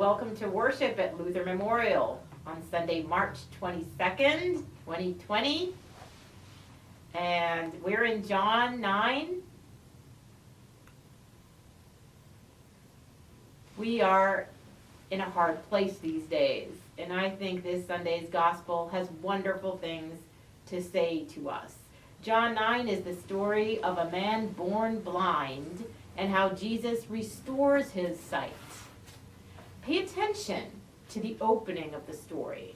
welcome to worship at Luther Memorial on Sunday, March 22nd, 2020. And we're in John 9. We are in a hard place these days, and I think this Sunday's gospel has wonderful things to say to us. John 9 is the story of a man born blind and how Jesus restores his sight. Pay attention to the opening of the story.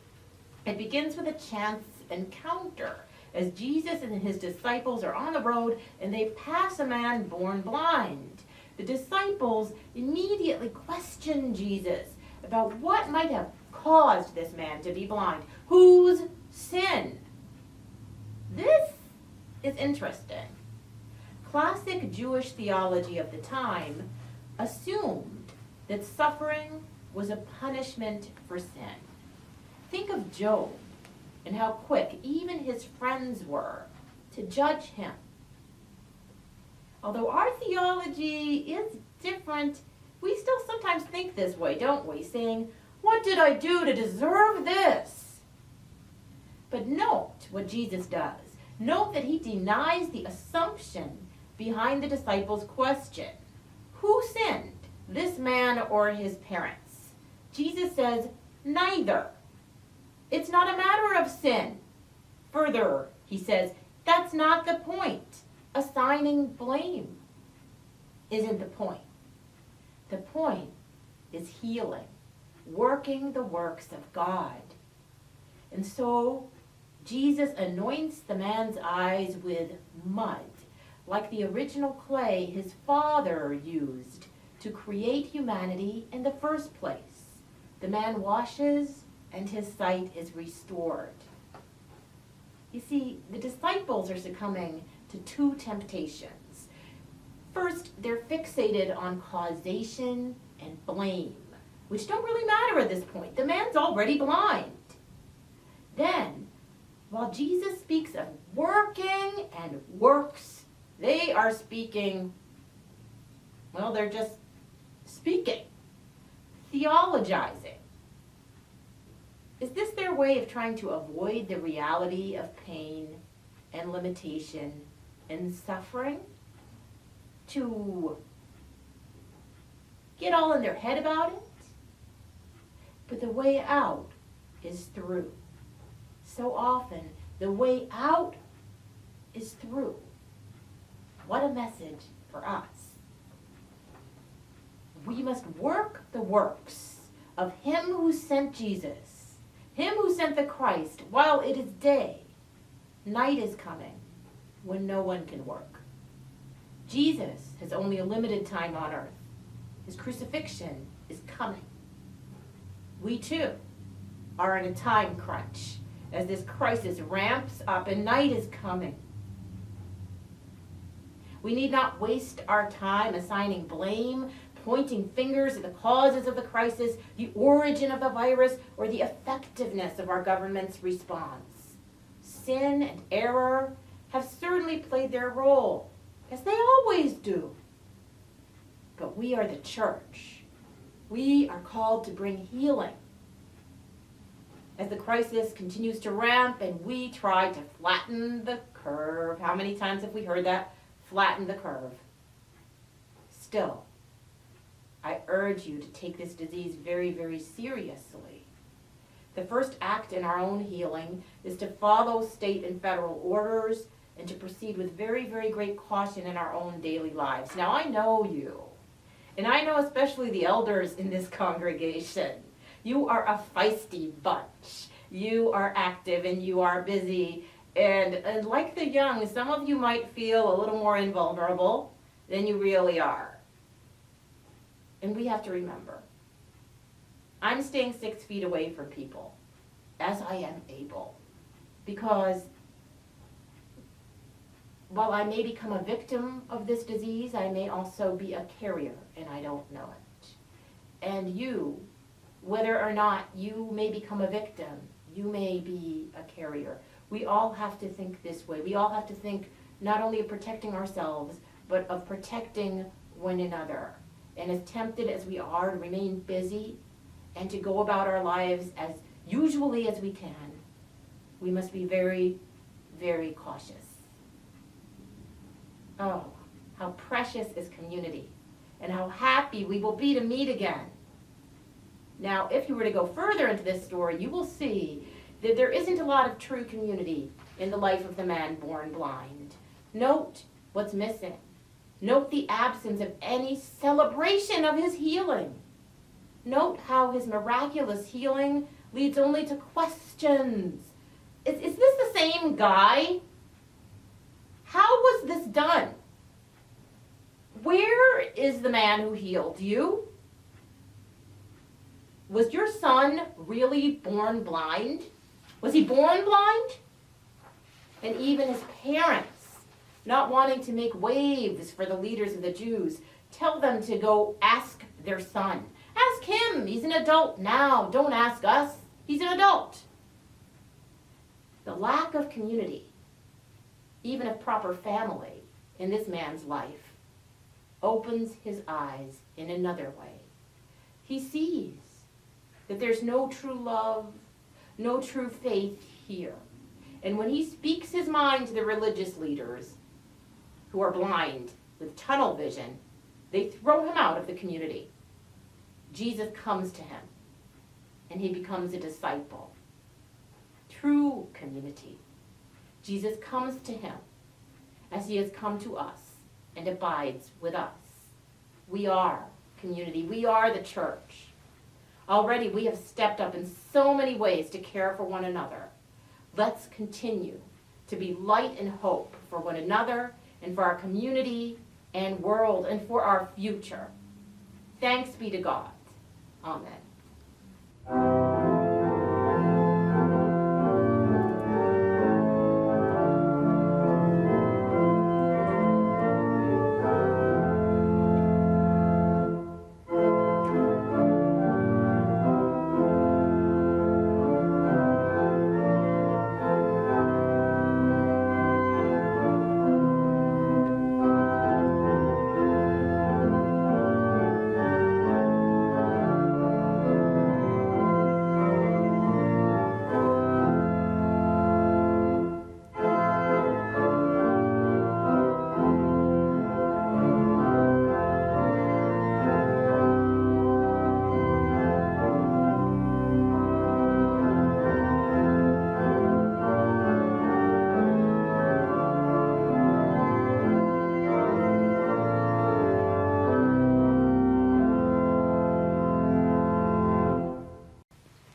It begins with a chance encounter as Jesus and his disciples are on the road and they pass a man born blind. The disciples immediately question Jesus about what might have caused this man to be blind. Whose sin? This is interesting. Classic Jewish theology of the time assumed that suffering was a punishment for sin. Think of Job and how quick even his friends were to judge him. Although our theology is different, we still sometimes think this way, don't we? Saying, what did I do to deserve this? But note what Jesus does. Note that he denies the assumption behind the disciples' question. Who sinned, this man or his parents? Jesus says, neither. It's not a matter of sin. Further, he says, that's not the point. Assigning blame isn't the point. The point is healing, working the works of God. And so, Jesus anoints the man's eyes with mud, like the original clay his father used to create humanity in the first place. The man washes and his sight is restored. You see, the disciples are succumbing to two temptations. First, they're fixated on causation and blame, which don't really matter at this point. The man's already blind. Then, while Jesus speaks of working and works, they are speaking, well, they're just speaking, theologizing. Is this their way of trying to avoid the reality of pain and limitation and suffering? To get all in their head about it? But the way out is through. So often, the way out is through. What a message for us. We must work the works of him who sent Jesus, him who sent the Christ, while it is day. Night is coming when no one can work. Jesus has only a limited time on earth. His crucifixion is coming. We too are in a time crunch as this crisis ramps up and night is coming. We need not waste our time assigning blame, pointing fingers at the causes of the crisis, the origin of the virus, or the effectiveness of our government's response. Sin and error have certainly played their role, as they always do. But we are the church. We are called to bring healing. As the crisis continues to ramp and we try to flatten the curve, how many times have we heard that? Flatten the curve. Still, I urge you to take this disease very, very seriously. The first act in our own healing is to follow state and federal orders and to proceed with very, very great caution in our own daily lives. Now, I know you, and I know especially the elders in this congregation. You are a feisty bunch. You are active and you are busy. And like the young, some of you might feel a little more invulnerable than you really are. And we have to remember, I'm staying 6 feet away from people as I am able. Because while I may become a victim of this disease, I may also be a carrier and I don't know it. And you, whether or not you may become a victim, you may be a carrier. We all have to think this way. We all have to think not only of protecting ourselves, but of protecting one another. And as tempted as we are to remain busy and to go about our lives as usually as we can, we must be very, very cautious. Oh, how precious is community, and how happy we will be to meet again. Now, if you were to go further into this story, you will see that there isn't a lot of true community in the life of the man born blind. Note what's missing. Note the absence of any celebration of his healing. Note how his miraculous healing leads only to questions. Is this the same guy? How was this done? Where is the man who healed you? Was your son really born blind? Was he born blind? And even his parents, not wanting to make waves for the leaders of the Jews, tell them to go ask their son. Ask him. He's an adult now. Don't ask us. He's an adult. The lack of community, even of proper family, in this man's life, opens his eyes in another way. He sees that there's no true love, no true faith here. And when he speaks his mind to the religious leaders who are blind with tunnel vision, they throw him out of the community. Jesus comes to him, and he becomes a disciple. True community. Jesus comes to him as he has come to us and abides with us. We are community. We are the church. Already we have stepped up in so many ways to care for one another. Let's continue to be light and hope for one another and for our community and world and for our future. Thanks be to God. Amen.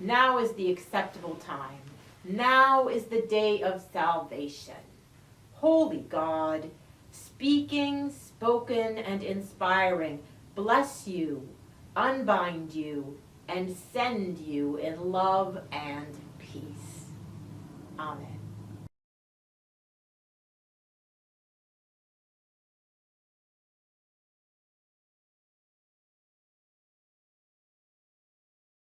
Now is the acceptable time. Now is the day of salvation. Holy God, speaking, spoken, and inspiring, bless you, unbind you, and send you in love and peace. Amen.